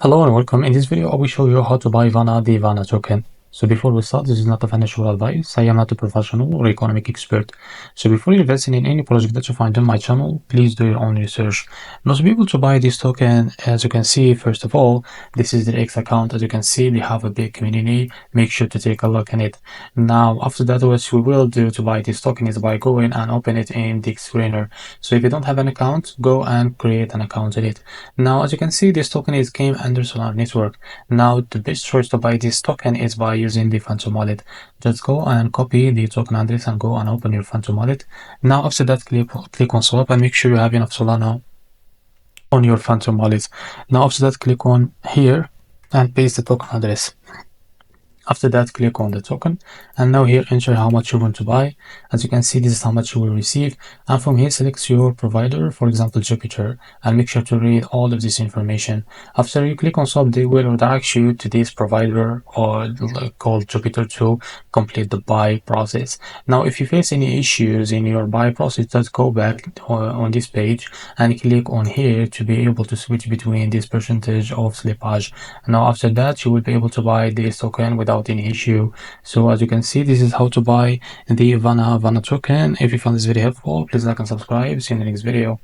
Hello and welcome. In this video, I will show you how to buy the Vana token. So before we start, this is not a financial advice. I am not a professional or economic expert. So before investing in any project that you find on my channel, please do your own research. Now to be able to buy this token, as you can see, first of all, this is the X account. As you can see, they have a big community. Make sure to take a look at it. Now, after that, what we will do to buy this token is by going and open it in the screener. So if you don't have an account, go and create an account in it. Now, as you can see, this token is came under Solar Network. Now, the best choice to buy this token is by using the Phantom wallet. Just go and copy the token address and go and open your Phantom wallet. Now, after that, click on swap and make sure you have enough Solana on your Phantom wallet. Now, after that, click on here and paste the token address. After that, click on the token, and now here enter how much you want to buy. As you can see, this is how much you will receive, and from here select your provider, for example Jupiter, and make sure to read all of this information. After you click on swap, they will redirect you to this provider or called Jupiter to complete the buy process. Now if you face any issues in your buy process, just go back on this page and click on here to be able to switch between this percentage of slippage. Now after that, you will be able to buy this token without any issue. So as you can see, this is how to buy the Vana token. If you found this video helpful, please like and subscribe. See you in the next video.